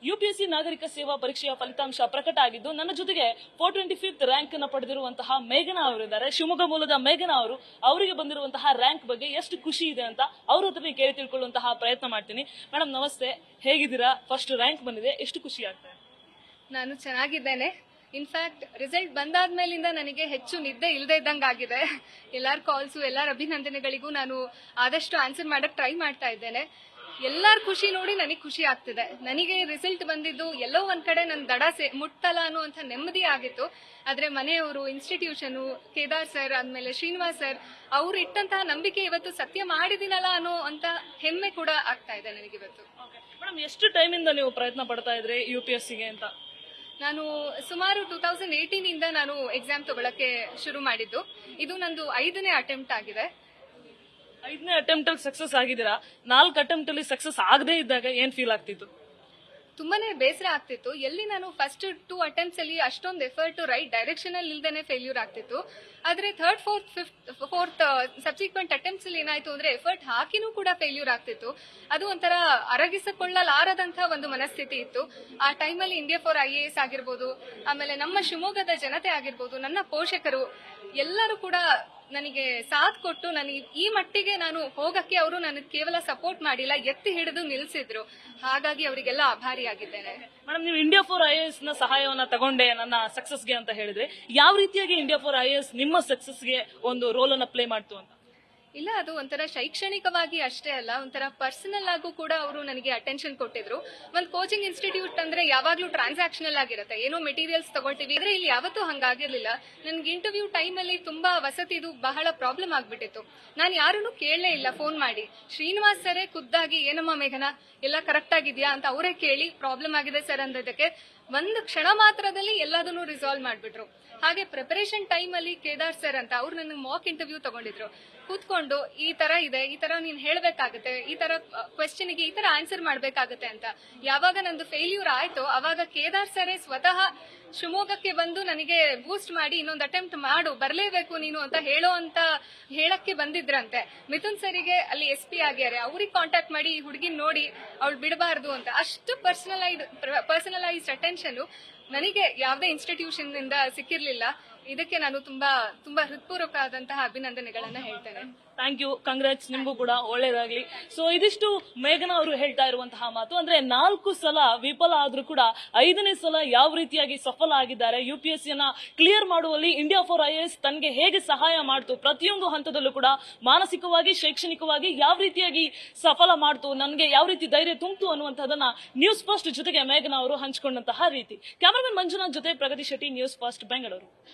UPSC ನಾಗರಿಕ ಸೇವಾ ಪರೀಕ್ಷೆಯ ಫಲಿತಾಂಶ ಪ್ರಕಟ ಆಗಿದ್ದು ನನ್ನ ಜೊತೆಗೆ 425th ರ್ಯಾಂಕ್ ಅನ್ನು ಪಡೆದಿರುವಂತಹ ಮೇಘನಾ ಅವರಿದ್ದಾರೆ. ಶಿವಮೊಗ್ಗ ಮೂಲದ ಮೇಘನಾ ಅವರಿಗೆ ಬಂದಿರುವಂತಹ ರ್ಯಾಂಕ್ ಬಗ್ಗೆ ಎಷ್ಟು ಖುಷಿ ಇದೆ ಅಂತ ಅವ್ರ ಹತ್ರನೇ ಕೇಳಿ ತಿಳ್ಕೊಳ್ಳುವಂತಹ ಪ್ರಯತ್ನ ಮಾಡ್ತೀನಿ. ಮೇಡಮ್ ನಮಸ್ತೆ, ಹೇಗಿದ್ದೀರಾ? ಫಸ್ಟ್ ರ್ಯಾಂಕ್ ಬಂದಿದೆ, ಎಷ್ಟು ಖುಷಿ ಆಗ್ತದೆ? ನಾನು ಚೆನ್ನಾಗಿದ್ದೇನೆ. ಇನ್ಫ್ಯಾಕ್ಟ್ ರಿಸಲ್ಟ್ ಬಂದಾದ್ಮೇಲಿಂದ ನನಗೆ ಹೆಚ್ಚು ನಿದ್ದೆ ಇಲ್ಲದೆ ಇದ್ದಂಗೆ ಆಗಿದೆ. ಎಲ್ಲರ ಕಾಲ್ಸು, ಎಲ್ಲರ ಅಭಿನಂದನೆಗಳಿಗೂ ನಾನು ಆದಷ್ಟು ಆನ್ಸರ್ ಮಾಡಕ್ ಟ್ರೈ ಮಾಡ್ತಾ ಇದ್ದೇನೆ. ಎಲ್ಲರ ಖುಷಿ ನೋಡಿ ನನಗೆ ಖುಷಿ ಆಗ್ತಿದೆ. ನನಗೆ ರಿಸಲ್ಟ್ ಬಂದಿದ್ದು ಎಲ್ಲೋ ಒಂದ್ ಕಡೆ ನನ್ನ ದಡ ಮುಟ್ಟಲ್ಲ ಅನ್ನುವಂಥ ನೆಮ್ಮದಿ ಆಗಿತ್ತು. ಆದ್ರೆ ಮನೆಯವರು, ಇನ್ಸ್ಟಿಟ್ಯೂಷನ್, ಕೇದಾರ್ ಸರ್, ಆದ್ಮೇಲೆ ಶ್ರೀನಿವಾಸ್ ಸರ್ ಅವ್ರು ಇಟ್ಟಂತಹ ನಂಬಿಕೆ ಇವತ್ತು ಸತ್ಯ ಮಾಡಿದಿನಲ್ಲ ಅನ್ನೋ ಅಂತ ಹೆಮ್ಮೆ ಕೂಡ ಆಗ್ತಾ ಇದೆ ನನಗಿವತ್ತು. ಮೇಡಮ್, ಎಷ್ಟು ಟೈಮಿಂದ ನೀವು ಪ್ರಯತ್ನ ಪಡ್ತಾ ಇದ್ರಿ ಯುಪಿಎಸ್ಸಿಗೆ ಅಂತ? ನಾನು ಸುಮಾರು 2018 ಇಂದ ನಾನು ಎಕ್ಸಾಮ್ ತಗೊಳಕ್ಕೆ ಶುರು ಮಾಡಿದ್ದು. ಇದು ನಂದು 5ನೇ ಅಟೆಂಪ್ಟ್ ಆಗಿದೆ. 5ನೇ ಅಟೆಂಪ್ಟ್ ಅಲ್ಲಿ ಸಕ್ಸಸ್ ಆಗಿದ್ದೀರಾ. 4 ಅಟೆಂಪ್ಟ್ ಅಲ್ಲಿ ಸಕ್ಸಸ್ ಆಗದೇ ಇದ್ದಾಗ ಏನ್ ಫೀಲ್ ಆಗ್ತಿತ್ತು? ತುಂಬಾನೇ ಬೇಸರ ಆಗ್ತಿತ್ತು. ಎಲ್ಲಿ ನಾನು ಫಸ್ಟ್ 2 ಅಟೆಂಪ್ಟ್ಸ್ ಅಲ್ಲಿ ಅಷ್ಟೊಂದು ಎಫರ್ಟ್ ರೈಟ್ ಡೈರೆಕ್ಷನ್ ಅಲ್ಲಿ ಇಲ್ದೇನೆ ಫೇಲ್ಯೂರ್ ಆಗ್ತಿತ್ತು. ಆದ್ರೆ 3rd, 4th ಸಬ್ಸಿಕ್ವೆಂಟ್ ಅಟೆಂಪ್ಟ್ಸ್ ಅಲ್ಲಿ ಏನಾಯ್ತು ಅಂದ್ರೆ ಎಫರ್ಟ್ ಹಾಕಿನೂ ಕೂಡ ಫೇಲ್ಯೂರ್ ಆಗ್ತಿತ್ತು. ಅದು ಒಂಥರ ಅರಗಿಸಿಕೊಳ್ಳಲಾರದಂತಹ ಒಂದು ಮನಸ್ಥಿತಿ ಇತ್ತು. ಆ ಟೈಮಲ್ಲಿ ಇಂಡಿಯಾ ಫಾರ್ IAS ಆಗಿರ್ಬೋದು, ಆಮೇಲೆ ನಮ್ಮ ಶಿವಮೊಗ್ಗದ ಜನತೆ ಆಗಿರ್ಬೋದು, ನನ್ನ ಪೋಷಕರು ಎಲ್ಲರೂ ಕೂಡ ನನಗೆ ಸಾಥ್ ಕೊಟ್ಟು ನನಗೆ ಈ ಮಟ್ಟಿಗೆ ನಾನು ಹೋಗಕ್ಕೆ ಅವರು ನನಗೆ ಕೇವಲ ಸಪೋರ್ಟ್ ಮಾಡಿಲ್ಲ, ಎತ್ತಿ ಹಿಡಿದು ನಿಲ್ಸಿದ್ರು. ಹಾಗಾಗಿ ಅವರಿಗೆಲ್ಲ ಆಭಾರಿಯಾಗಿದ್ದೇನೆ. ಮೇಡಮ್, ನೀವು ಇಂಡಿಯಾ ಫಾರ್ IAS ನ ಸಹಾಯವನ್ನ ತಗೊಂಡೆ ನನ್ನ ಸಕ್ಸಸ್ಗೆ ಅಂತ ಹೇಳಿದ್ರೆ, ಯಾವ ರೀತಿಯಾಗಿ ಇಂಡಿಯಾ ಫಾರ್ IAS ನಿಮ್ಮ ಸಕ್ಸಸ್ಗೆ ಒಂದು ರೋಲ್ ಅನ್ನ ಪ್ಲೇ ಮಾಡ್ತು ಅಂತ? ಇಲ್ಲ, ಅದು ಒಂಥರ ಶೈಕ್ಷಣಿಕವಾಗಿ ಅಷ್ಟೇ ಅಲ್ಲ, ಒಂಥರ ಪರ್ಸನಲ್ ಆಗು ಕೂಡ ಅವರು ನನಗೆ ಅಟೆನ್ಷನ್ ಕೊಟ್ಟಿದ್ರು. ಒಂದು ಕೋಚಿಂಗ್ ಇನ್ಸ್ಟಿಟ್ಯೂಟ್ ಅಂದ್ರೆ ಯಾವಾಗ್ಲೂ ಟ್ರಾನ್ಸಾಕ್ಷನಲ್ ಆಗಿರುತ್ತೆ, ಏನೋ ಮೆಟೀರಿಯಲ್ಸ್ ತಗೊಳ್ತೀವಿ. ಆದ್ರೆ ಇಲ್ಲಿ ಯಾವತ್ತೂ ಹಂಗಾಗಿರ್ಲಿಲ್ಲ. ನನ್ಗೆ ಇಂಟರ್ವ್ಯೂ ಟೈಮ್ ಅಲ್ಲಿ ತುಂಬಾ ವಸತಿದು ಬಹಳ ಪ್ರಾಬ್ಲಮ್ ಆಗ್ಬಿಟ್ಟಿತ್ತು. ನಾನು ಯಾರನ್ನು ಕೇಳಲೇ ಇಲ್ಲ ಫೋನ್ ಮಾಡಿ. ಶ್ರೀನಿವಾಸ್ ಸರೇ ಖುದ್ದಾಗಿ ಏನಮ್ಮ ಮೇಘನಾ ಎಲ್ಲ ಕರೆಕ್ಟ್ ಆಗಿದ್ಯಾ ಅಂತ ಅವರೇ ಕೇಳಿ ಪ್ರಾಬ್ಲಮ್ ಆಗಿದೆ ಸರ್ ಅಂದದಕ್ಕೆ ಒಂದು ಕ್ಷಣ ಮಾತ್ರದಲ್ಲಿ ಎಲ್ಲದನ್ನು ರಿಸಾಲ್ವ್ ಮಾಡ್ಬಿಟ್ರು. ಹಾಗೆ ಪ್ರಿಪರೇಷನ್ ಟೈಮ್ ಅಲ್ಲಿ ಕೇದಾರ್ ಸರ್ ಅಂತ ಅವ್ರು ನನಗೆ ಮಾಕ್ ಇಂಟರ್ವ್ಯೂ ತಗೊಂಡಿದ್ರು. ಕೂತ್ಕೊಂಡು ಈ ತರ ಇದೆ, ಈ ತರ ನೀನ್ ಹೇಳ್ಬೇಕಾಗತ್ತೆ, ಈ ತರ ಕ್ವೆಶ್ಚನ್ಗೆ ಈ ತರ ಆನ್ಸರ್ ಮಾಡ್ಬೇಕಾಗತ್ತೆ ಅಂತ. ಯಾವಾಗ ನಂದು ಫೇಲ್ಯೂರ್ ಆಯ್ತು ಅವಾಗ ಕೇದಾರ್ ಸರೇ ಸ್ವತಃ ಶಿವಮೊಗ್ಗಕ್ಕೆ ಬಂದು ನನಗೆ ಬೂಸ್ಟ್ ಮಾಡಿ ಇನ್ನೊಂದು ಅಟೆಂಪ್ಟ್ ಮಾಡು, ಬರ್ಲೇಬೇಕು ನೀನು ಅಂತ ಹೇಳಕ್ಕೆ ಬಂದಿದ್ರಂತೆ. ಮಿಥುನ್ ಸರಿಗೆ ಅಲ್ಲಿ SP ಆಗ್ಯಾರೆ, ಅವ್ರಿಗೆ ಕಾಂಟ್ಯಾಕ್ಟ್ ಮಾಡಿ ಈ ಹುಡುಗಿನ ನೋಡಿ ಅವಳು ಬಿಡಬಾರ್ದು ಅಂತ. ಅಷ್ಟು ಪರ್ಸನಲೈಸ್ಡ್ ಅಟೆನ್ಷನ್ ನನಗೆ ಯಾವುದೇ ಇನ್ಸ್ಟಿಟ್ಯೂಷನ್ ಇಂದ ಸಿಕ್ಕಿರ್ಲಿಲ್ಲ. ಇದಕ್ಕೆ ನಾನು ತುಂಬಾ ತುಂಬಾ ಹೃತ್ಪೂರ್ವಕವಾದಂತಹ ಅಭಿನಂದನೆಗಳನ್ನ ಹೇಳ್ತೇನೆ. ಥ್ಯಾಂಕ್ ಯು, ಕಂಗ್ರಾಟ್ಸ್, ನಿಮ್ಗೂ ಕೂಡ ಒಳ್ಳೇದಾಗ್ಲಿ. ಸೊ ಇದಿಷ್ಟು ಮೇಘನಾ ಅವರು ಹೇಳ್ತಾ ಇರುವಂತಹ ಮಾತು. ಅಂದ್ರೆ 4 ಸಲ ವಿಫಲ ಆದ್ರೂ ಕೂಡ 5ನೇ ಸಲ ಯಾವ ರೀತಿಯಾಗಿ ಸಫಲ ಆಗಿದ್ದಾರೆ. UPSCಯನ್ನ ಕ್ಲಿಯರ್ ಮಾಡುವಲ್ಲಿ ಇಂಡಿಯಾ ಫಾರ್ IAS ತನಗೆ ಹೇಗೆ ಸಹಾಯ ಮಾಡ್ತು, ಪ್ರತಿಯೊಂದು ಹಂತದಲ್ಲೂ ಕೂಡ ಮಾನಸಿಕವಾಗಿ, ಶೈಕ್ಷಣಿಕವಾಗಿ ಯಾವ ರೀತಿಯಾಗಿ ಸಫಲ ಮಾಡ್ತು, ನನಗೆ ಯಾವ ರೀತಿ ಧೈರ್ಯ ತುಂಬಿತು ಅನ್ನುವಂಥದ್ದನ್ನ ನ್ಯೂಸ್ ಫಸ್ಟ್ ಜೊತೆಗೆ ಮೇಘನಾ ಅವರು ಹಂಚಿಕೊಂಡಂತಹ ರೀತಿ. ಕ್ಯಾಮರಾಮನ್ ಮಂಜುನಾಥ್ ಜೊತೆ ಪ್ರಗತಿ ಶೆಟ್ಟಿ, ನ್ಯೂಸ್ ಫಸ್ಟ್, ಬೆಂಗಳೂರು.